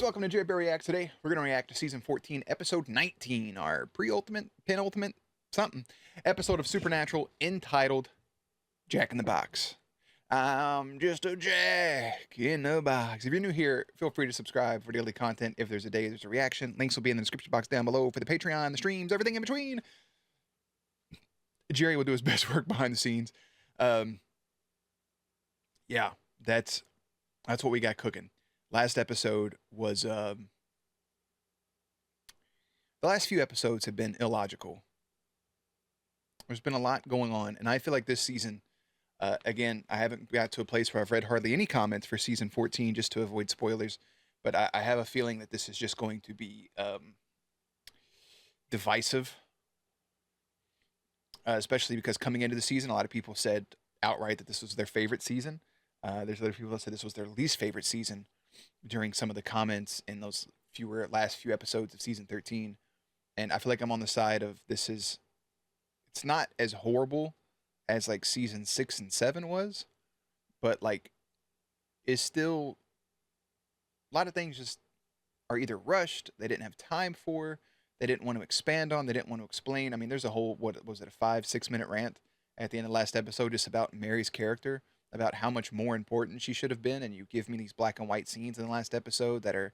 welcome to JerBear Reacts. Today, we're going to react to Season 14, Episode 19, our pre-ultimate, penultimate, something, episode of Supernatural entitled Jack in the Box. I'm just a Jack in the Box. If you're new here, feel free to subscribe for daily content. If there's a day, there's a reaction. Links will be in the description box down below for the Patreon, the streams, everything in between. Jerry will do his best work behind the scenes. Yeah, that's what we got cooking. Last episode was, the last few episodes have been illogical. There's been a lot going on, and I feel like this season, again, I haven't got to a place where I've read hardly any comments for Season 14 just to avoid spoilers, but I have a feeling that this is just going to be divisive, especially because coming into the season, a lot of people said outright that this was their favorite season. There's other people that said this was their least favorite season during some of the comments in those last few episodes of Season 13. And I feel like I'm on the side of it's not as horrible as like Season 6 and 7 was, but like is still a lot of things just are either rushed, they didn't have time for, they didn't want to expand on, they didn't want to explain. I mean, there's a whole, what was it, a 5-6 minute rant at the end of the last episode just about Mary's character, about how much more important she should have been, and you give me these black and white scenes in the last episode that are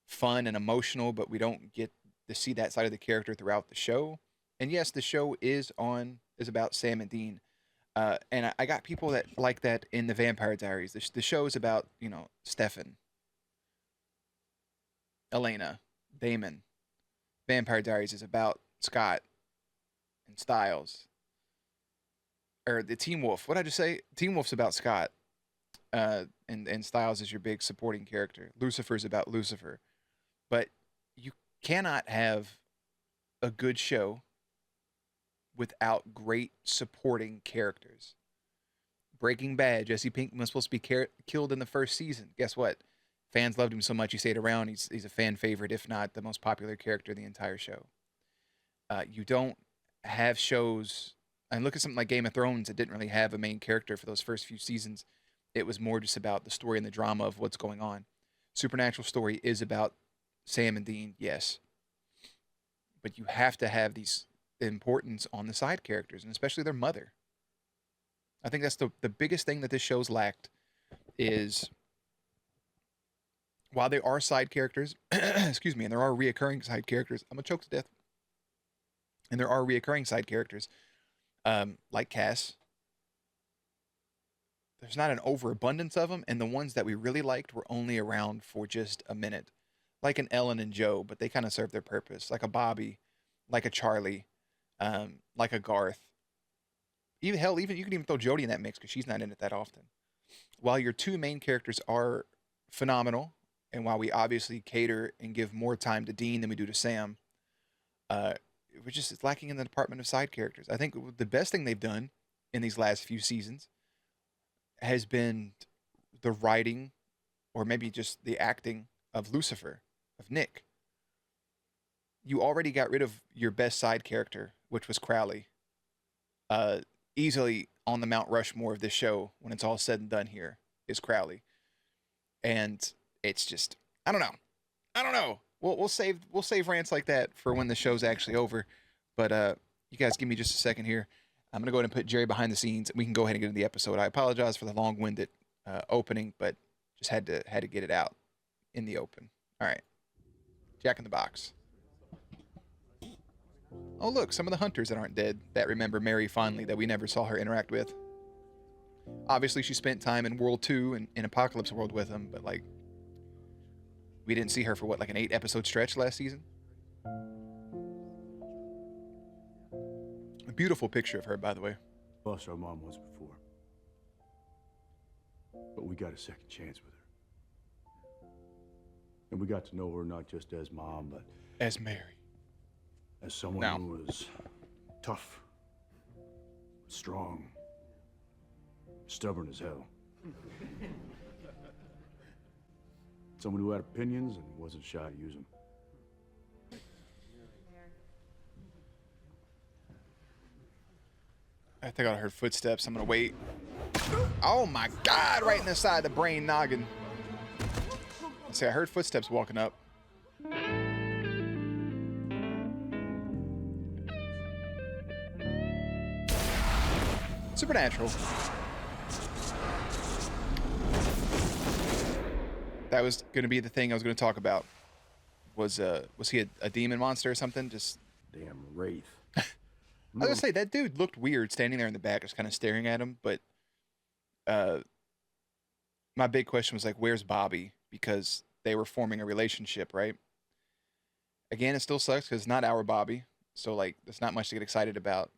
fun and emotional, but we don't get to see that side of the character throughout the show. And yes, the show is about Sam and Dean, and I got people that like that in the Vampire Diaries. The show is about, you know, Stefan, Elena, Damon. Vampire Diaries is about Scott and Styles. Or the Teen Wolf. What did I just say? Teen Wolf's about Scott. And Styles is your big supporting character. Lucifer's about Lucifer. But you cannot have a good show without great supporting characters. Breaking Bad, Jesse Pinkman was supposed to be killed in the first season. Guess what? Fans loved him so much he stayed around. He's a fan favorite, if not the most popular character in the entire show. You don't have shows... And look at something like Game of Thrones. It didn't really have a main character for those first few seasons. It was more just about the story and the drama of what's going on. Supernatural story is about Sam and Dean, yes. But you have to have these importance on the side characters, and especially their mother. I think that's the biggest thing that this show's lacked is, while there are side characters, excuse me, and there are reoccurring side characters. I'm going to choke to death. And there are reoccurring side characters. Like Cass, there's not an overabundance of them, and the ones that we really liked were only around for just a minute, like an Ellen and Joe, but they kind of serve their purpose, like a Bobby, like a Charlie, like a Garth. Even you can even throw Jodie in that mix because she's not in it that often. While your two main characters are phenomenal, and while we obviously cater and give more time to Dean than we do to Sam, it's lacking in the department of side characters. I think the best thing they've done in these last few seasons has been the writing, or maybe just the acting of Lucifer, of Nick. You already got rid of your best side character, which was Crowley. Easily on the Mount Rushmore of this show, when it's all said and done here, is Crowley. And it's just, I don't know. We'll save rants like that for when the show's actually over. But you guys give me just a second here. I'm gonna go ahead and put Jerry behind the scenes, and we can go ahead and get into the episode. I apologize for the long-winded opening, but just had to get it out in the open. All right, Jack in the Box. Oh look, some of the hunters that aren't dead that remember Mary fondly that we never saw her interact with. Obviously, she spent time in World 2 and in Apocalypse World with him, but like, we didn't see her for what, like an 8-episode stretch last season? A beautiful picture of her, by the way. Lost our mom once before, but we got a second chance with her. And we got to know her not just as mom, but as Mary. As someone who was tough, strong, stubborn as hell. Someone who had opinions and wasn't shy to use them. I think I heard footsteps. I'm gonna wait. Oh my God! Right in the side of the brain noggin. See, I heard footsteps walking up. Supernatural. That was going to be the thing I was going to talk about. Was he a demon monster or something? Just Damn wraith. I was gonna say that dude looked weird standing there in the back, just kind of staring at him. But my big question was like, where's Bobby? Because they were forming a relationship, right? Again, it still sucks because it's not our Bobby, so like, there's not much to get excited about.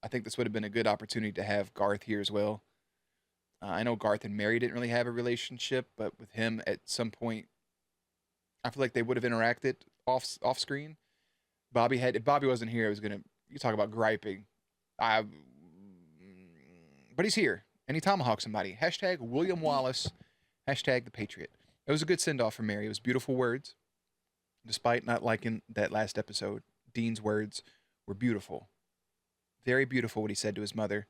I think this would have been a good opportunity to have Garth here as well. I know Garth and Mary didn't really have a relationship, but with him at some point, I feel like they would have interacted off screen. If Bobby wasn't here, I was gonna, you talk about griping. But he's here and he tomahawked somebody. Hashtag William Wallace. Hashtag the Patriot. It was a good send off for Mary. It was beautiful words, despite not liking that last episode. Dean's words were beautiful, very beautiful. What he said to his mother.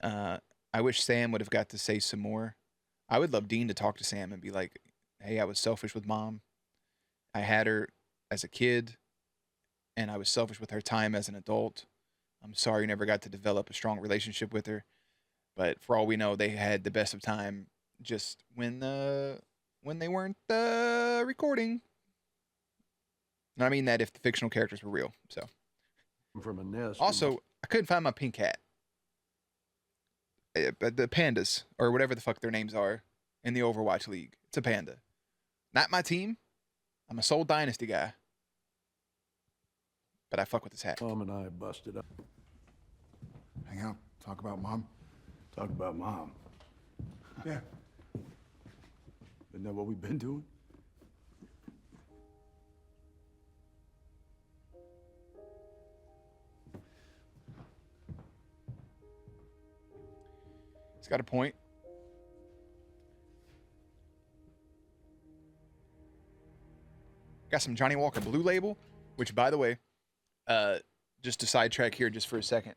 I wish Sam would have got to say some more. I would love Dean to talk to Sam and be like, "Hey, I was selfish with Mom. I had her as a kid, and I was selfish with her time as an adult. I'm sorry you never got to develop a strong relationship with her. But for all we know, they had the best of time just when they weren't recording." And I mean that if the fictional characters were real. So From a nest. also, I couldn't find my pink cat. But the pandas, or whatever the fuck their names are, in the Overwatch League. It's a panda. Not my team. I'm a Soul Dynasty guy. But I fuck with this hat. Mom and I busted up. Hang out, talk about Mom. Talk about Mom. Yeah. Isn't that what we've been doing? He's got a point. Got some Johnny Walker Blue Label, which, by the way, just to sidetrack here just for a second,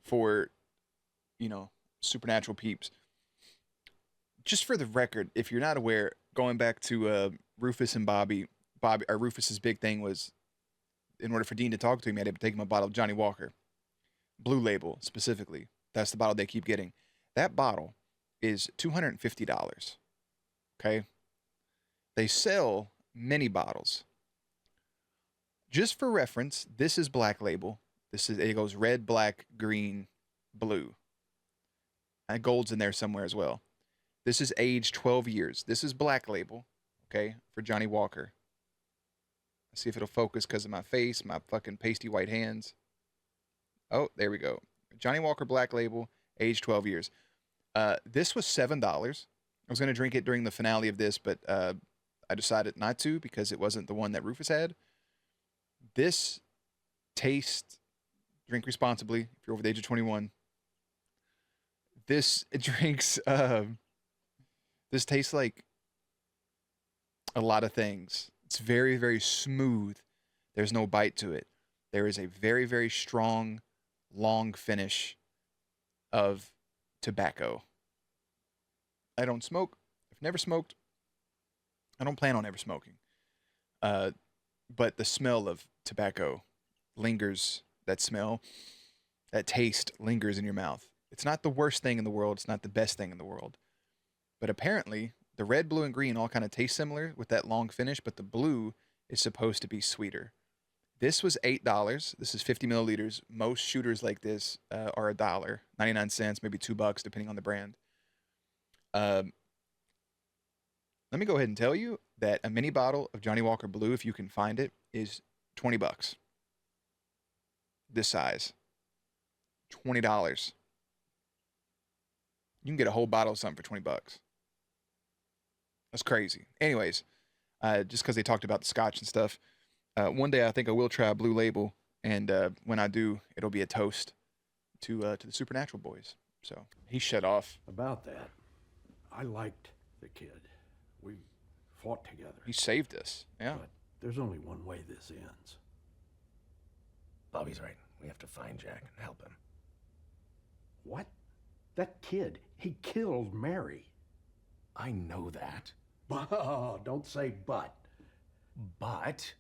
for, Supernatural peeps. Just for the record, if you're not aware, going back to Rufus and Bobby, Rufus's big thing was, in order for Dean to talk to him, he had to take him a bottle of Johnny Walker Blue Label specifically. That's the bottle they keep getting. That bottle is $250. Okay? They sell many bottles. Just for reference, this is Black Label. It goes red, black, green, blue. And gold's in there somewhere as well. This is aged 12 years. This is Black Label, okay, for Johnny Walker. Let's see if it'll focus because of my face, my fucking pasty white hands. Oh, there we go. Johnny Walker Black Label, aged 12 years. This was $7. I was going to drink it during the finale of this, but I decided not to because it wasn't the one that Rufus had. This taste, drink responsibly if you're over the age of 21. This tastes like a lot of things. It's very, very smooth. There's no bite to it. There is a very, very strong, long finish of tobacco. I don't smoke. I've never smoked. I don't plan on ever smoking. But the smell of tobacco lingers. That smell, that taste lingers in your mouth. It's not the worst thing in the world. It's not the best thing in the world. But apparently, the red, blue, and green all kind of taste similar with that long finish, but the blue is supposed to be sweeter. This was $8. This is 50 milliliters. Most shooters like this are $1, 99 cents, maybe $2, depending on the brand. Let me go ahead and tell you that a mini bottle of Johnny Walker Blue, if you can find it, is $20. This size. $20. You can get a whole bottle of something for $20. That's crazy. Anyways, just because they talked about the scotch and stuff, one day I think I will try a Blue Label, and when I do, it'll be a toast to the Supernatural boys. So he shut off. About that, I liked the kid. We fought together. He saved us. Yeah. But there's only one way this ends. Bobby's right. We have to find Jack and help him. What? That kid, he killed Mary. I know that. Oh, don't say but. But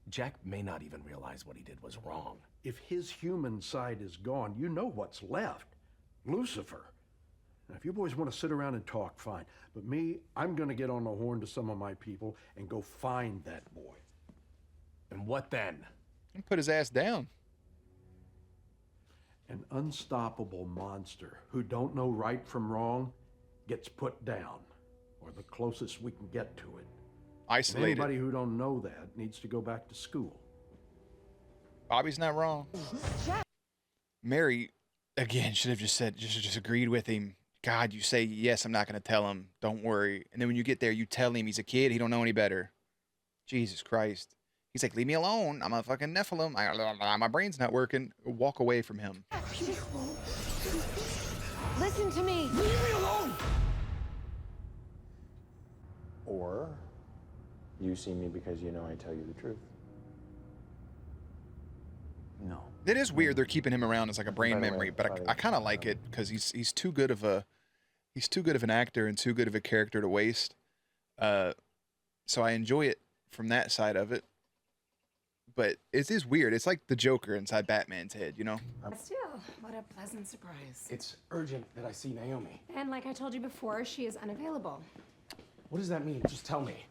Jack may not even realize what he did was wrong. If his human side is gone, you know what's left. Lucifer. Now, if you boys want to sit around and talk, fine. But me, I'm going to get on the horn to some of my people and go find that boy. And what then? And put his ass down. An unstoppable monster who don't know right from wrong gets put down, or the closest we can get to it. And Isolated. anybody who don't know that needs to go back to school. Bobby's not wrong. Mary, again, should have just agreed with him. God, you say, yes, I'm not going to tell him. Don't worry. And then when you get there, you tell him he's a kid. He don't know any better. Jesus Christ. He's like, leave me alone. I'm a fucking Nephilim. My brain's not working. Walk away from him. Listen to me. Leave me alone! Or you see me because you know I tell you the truth. No. It is weird they're keeping him around as like a brain By the way, memory, but Bobby, I kind of like it because he's too good of an actor and too good of a character to waste. So I enjoy it from that side of it. But it is weird. It's like the Joker inside Batman's head, you know? Still, what a pleasant surprise. It's urgent that I see Naomi. And like I told you before, she is unavailable. What does that mean? Just tell me.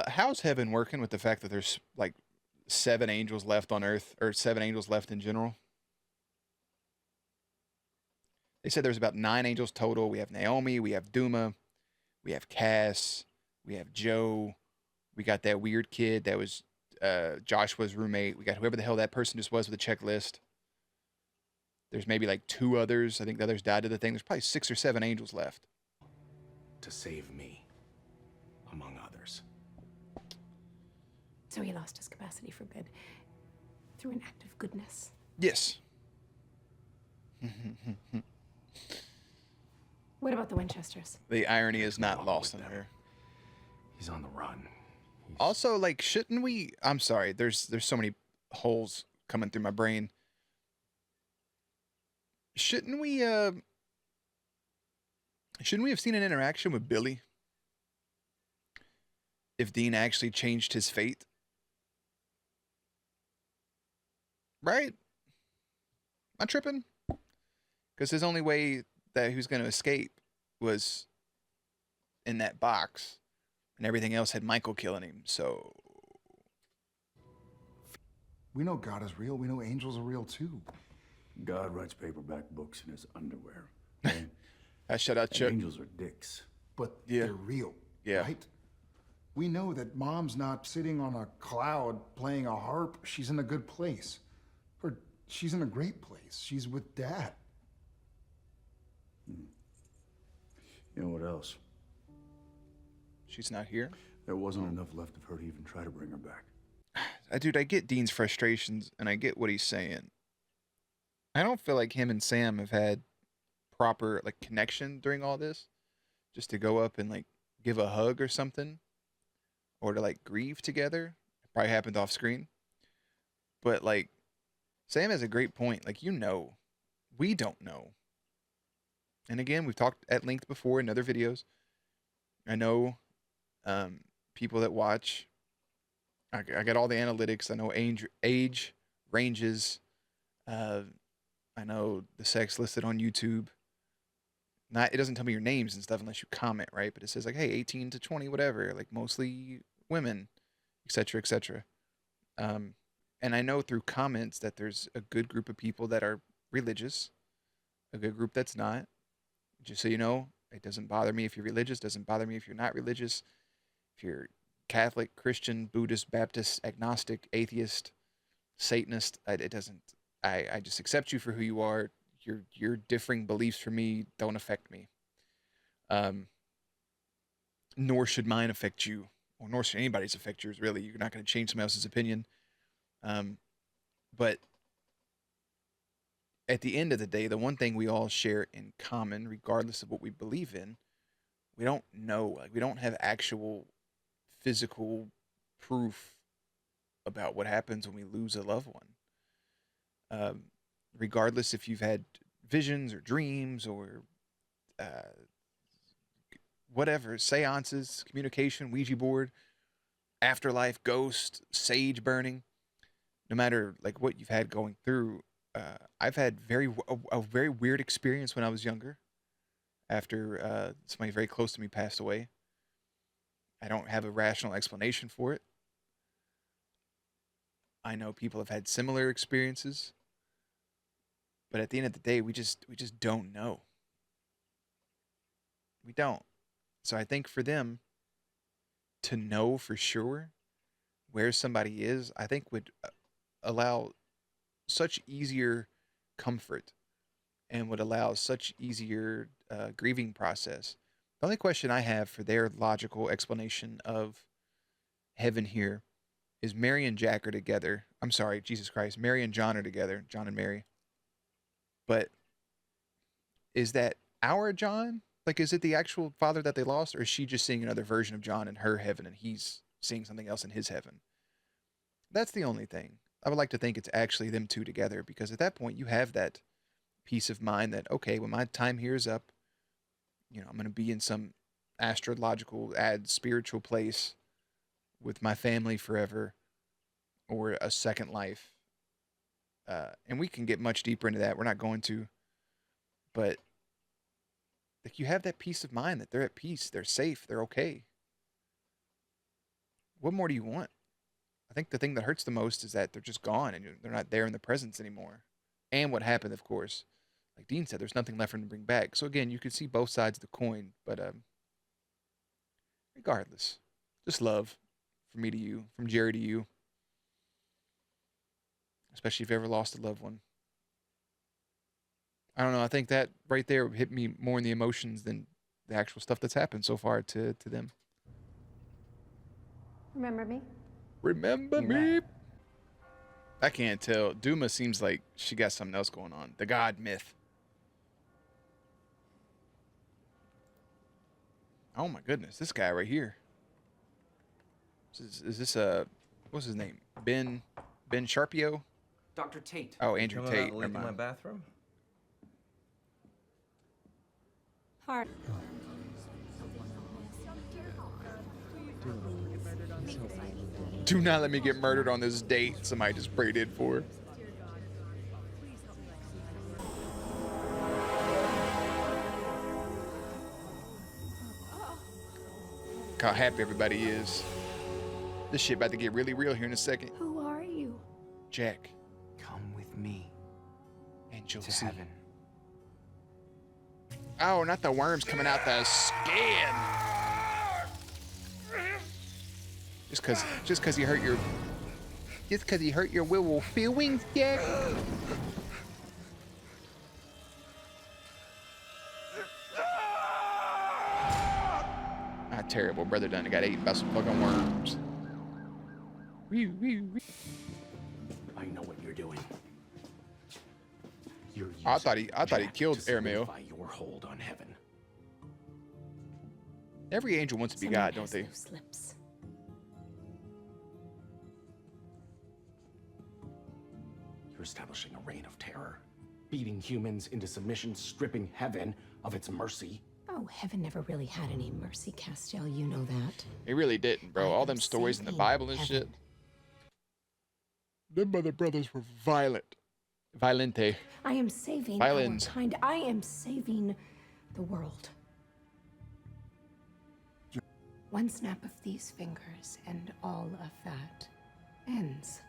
How's heaven working with the fact that there's like 7 angels left on Earth, or 7 angels left in general? They said there's about 9 angels total. We have Naomi, we have Duma, we have Cass, we have Joe, we got that weird kid that was Joshua's roommate. We got whoever the hell that person just was with the checklist. There's maybe like 2 others. I think the others died to the thing. There's probably 6 or 7 angels left. To save me, among others. So he lost his capacity for good through an act of goodness. Yes. What about the Winchesters? The irony is not Along lost with on them. her. He's on the run. Also, like, shouldn't we? I'm sorry. There's so many holes coming through my brain. Shouldn't we have seen an interaction with Billy? If Dean actually changed his fate, right? Am I tripping? Because his only way that he was going to escape was in that box. And everything else had Michael killing him, so... We know God is real. We know angels are real too. God writes paperback books in his underwear. Okay? Shut out, And Chuck. angels are dicks. But Yeah. they're real. Yeah. Right? We know that mom's not sitting on a cloud playing a harp. She's in a good place. Or she's in a great place. She's with Dad. You know what else? She's not here. There wasn't enough left of her to even try to bring her back. Dude, I get Dean's frustrations, and I get what he's saying. I don't feel like him and Sam have had proper, like, connection during all this. Just to go up and, like, give a hug or something. Or to, like, grieve together. It probably happened off screen. But, like, Sam has a great point. Like, you know. We don't know. And again, we've talked at length before in other videos. I know people that watch. I got all the analytics. I know age ranges. I know the sex listed on YouTube. It doesn't tell me your names and stuff unless you comment, right? But it says like, hey, 18 to 20, whatever. Like mostly women, etc., etc. And I know through comments that there's a good group of people that are religious, a good group that's not. Just so you know, it doesn't bother me if you're religious. Doesn't bother me if you're not religious. If you're Catholic, Christian, Buddhist, Baptist, agnostic, atheist, Satanist, it doesn't. I just accept you for who you are. Your differing beliefs for me don't affect me. Nor should mine affect you, or nor should anybody's affect yours. Really, you're not going to change somebody else's opinion. But at the end of the day, the one thing we all share in common, regardless of what we believe in, we don't know. Like we don't have actual physical proof about what happens when we lose a loved one. Regardless if you've had visions or dreams or whatever, seances, communication, Ouija board, afterlife, ghost, sage burning, no matter like what you've had going through. I've had a very weird experience when I was younger after somebody very close to me passed away. I don't have a rational explanation for it. I know people have had similar experiences, but at the end of the day, we just don't know. We don't. So I think for them to know for sure where somebody is, I think would allow such easier comfort and would allow such easier grieving process. The only question I have for their logical explanation of heaven here is Mary and Jack are together. I'm sorry, Jesus Christ. Mary and John are together, John and Mary. But is that our John? Like, is it the actual father that they lost, or is she just seeing another version of John in her heaven and he's seeing something else in his heaven? That's the only thing. I would like to think it's actually them two together, because at that point you have that peace of mind that, okay, when my time here is up, I'm going to be in some astrological, spiritual place with my family forever, or a second life. And we can get much deeper into that. We're not going to. But like, you have that peace of mind that they're at peace, they're safe, they're okay. What more do you want? I think the thing that hurts the most is that they're just gone and they're not there in the presence anymore. And what happened, of course, like Dean said, there's nothing left for them to bring back. So again, you can see both sides of the coin, but regardless, just love from me to you, from Jerry to you, especially if you ever lost a loved one. I don't know. I think that right there hit me more in the emotions than the actual stuff that's happened so far to them. Remember me? Remember me? I can't tell. Duma seems like she got something else going on. The God myth. Oh my goodness, this guy right here. Is this what's his name? Ben Sharpio? Dr. Tate. Oh, Andrew Coming out Tate. late Never in my mind. bathroom? Hard. Do not let me get murdered on this date somebody just prayed in for. Look how happy everybody is. This shit about to get really real here in a second. Who are you? Jack, Come with me and you'll to see. heaven. Oh, not the worms coming out the skin. Just cause you hurt your werewolf feelings, Jack. Ah, terrible. Brother done got ate by some fucking worms. I know what you're doing. You're I thought he Jack killed to Airmail. solidify your hold on heaven. Every angel wants to be Someone God, don't has they? loose lips. You're establishing a reign of terror, beating humans into submission, stripping heaven of its mercy. Oh, heaven never really had any mercy, Castiel. You know that. He really didn't, bro. I All am them stories in the saving Bible and shit. heaven. Them other brothers were violent. Violente. I am saving Violins. our kind. I am saving the world. One snap of these fingers, and all of that ends.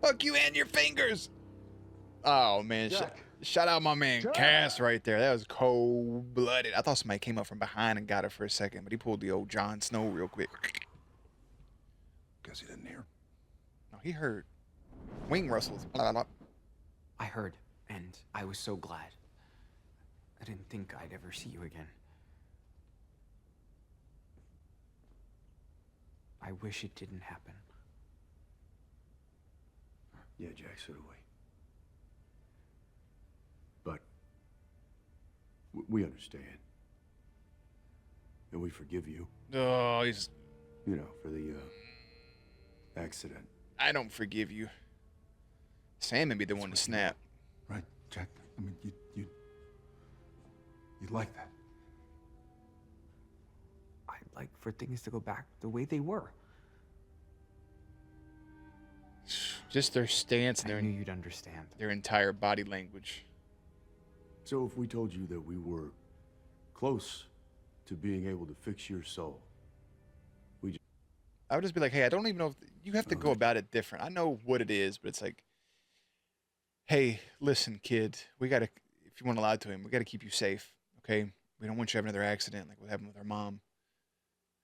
Fuck you and your fingers. Oh man, shout out my man Cass right there. That was cold blooded. I thought somebody came up from behind and got her for a second, but he pulled the old Jon Snow real quick. Guess he didn't hear. No, he heard wing rustles. Blah, blah, blah. I heard, and I was so glad. I didn't think I'd ever see you again. I wish it didn't happen. Yeah, Jack, so do we. But we understand. And we forgive you, Oh, he's you know, for the accident. I don't forgive you. Sam would be the one to snap. Right, Jack? I mean, you'd like that. I'd like for things to go back the way they were. Just their stance and I knew you'd understand. their entire body language. So if we told you that we were close to being able to fix your soul, I would just be like, hey, I don't even know if you have to go about it different. I know what it is, but it's like, hey, listen, kid, we got to, if you want to lie to him, we got to keep you safe, okay? We don't want you to have another accident like what happened with our mom.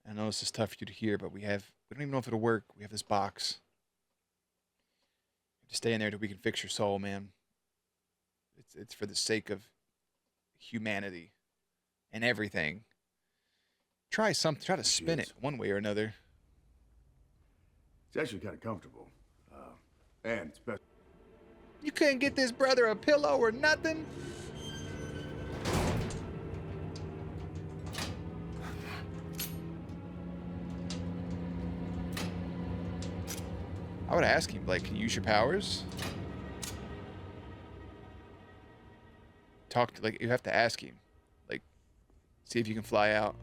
I know this is tough for you to hear, but we don't even know if it'll work. We have this box. Just stay in there till we can fix your soul, man. It's for the sake of humanity and everything. Try to spin it one way or another. it's actually kind of comfortable. And it's best. You couldn't get this brother a pillow or nothing? I would ask him, like, can you use your powers? You have to ask him. Like, see if you can fly out.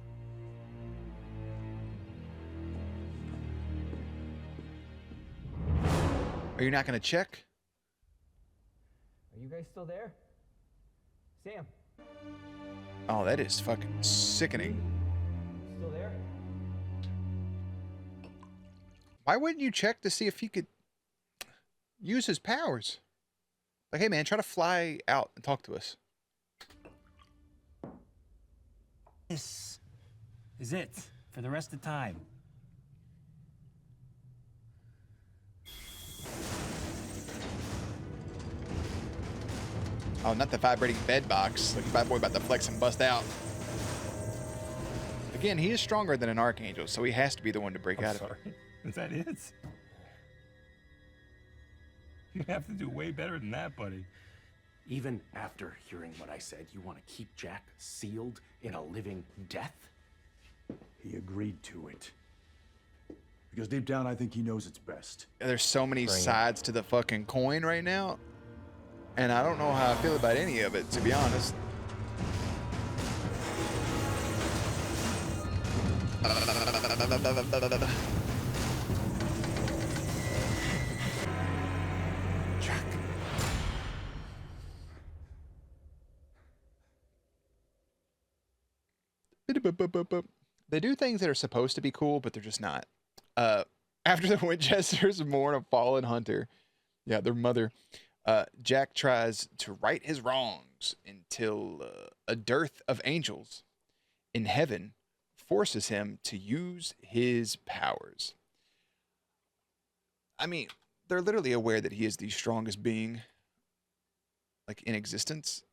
Are you not going to check? Are you guys still there? Sam, Oh, that is fucking sickening. still there? Why wouldn't you check to see if he could use his powers? Like, hey, man, try to fly out and talk to us. This is it for the rest of the time. Oh, not the vibrating bed box. Like, bad boy about to flex and bust out. Again, he is stronger than an archangel, so he has to be the one to break out of it. Is that it? You have to do way better than that, buddy. Even after hearing what I said, you want to keep Jack sealed in a living death? He agreed to it. Because deep down, I think he knows it's best. There's so many sides to the fucking coin right now, and I don't know how I feel about any of it, to be honest. Jack. They do things that are supposed to be cool, but they're just not. After the Winchesters mourn a fallen hunter, yeah, their mother, Jack tries to right his wrongs until a dearth of angels in heaven forces him to use his powers. I mean, they're literally aware that he is the strongest being, like, in existence.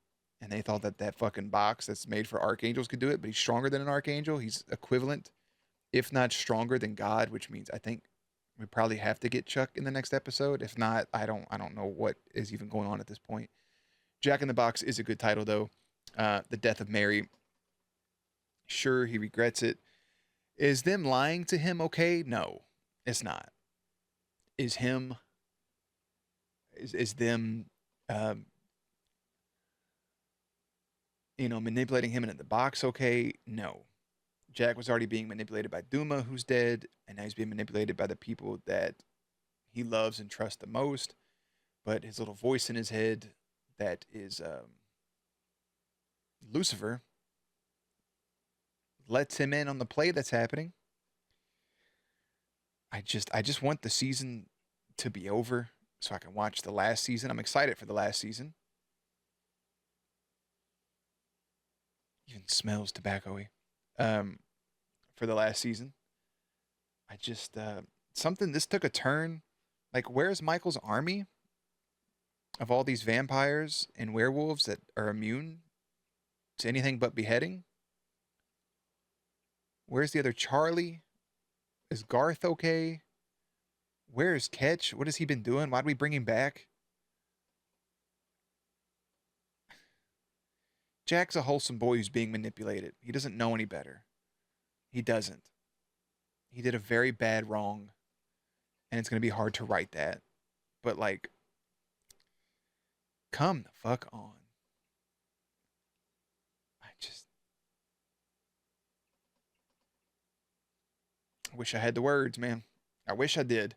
And they thought that that fucking box that's made for archangels could do it, but he's stronger than an archangel. He's equivalent, if not stronger than God, which means I think we probably have to get Chuck in the next episode. If not, I don't know what is even going on at this point. Jack in the Box is a good title, though. The Death of Mary. Sure, he regrets it. Is them lying to him okay? No, it's not. Is them manipulating him into the box okay? No. Jack was already being manipulated by Duma, who's dead, and now he's being manipulated by the people that he loves and trusts the most. But his little voice in his head, that is Lucifer, lets him in on the play that's happening. I just want the season to be over so I can watch the last season. I'm excited for the last season. Even smells tobacco-y. For the last season. I just this took a turn. Like, where's Michael's army of all these vampires and werewolves that are immune to anything but beheading? Where's the other Charlie? Is Garth okay? Where is Ketch? What has he been doing? Why'd we bring him back? Jack's a wholesome boy who's being manipulated. He doesn't know any better. He doesn't. He did a very bad wrong. and it's going to be hard to write that. But, like, come the fuck on. I wish I had the words, man. I wish I did.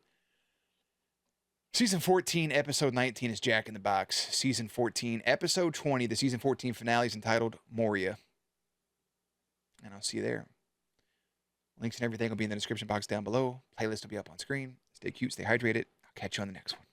Season 14, episode 19 is Jack in the Box. Season 14, episode 20, the season 14 finale is entitled Moria. And I'll see you there. Links and everything will be in the description box down below. Playlist will be up on screen. Stay cute, stay hydrated. I'll catch you on the next one.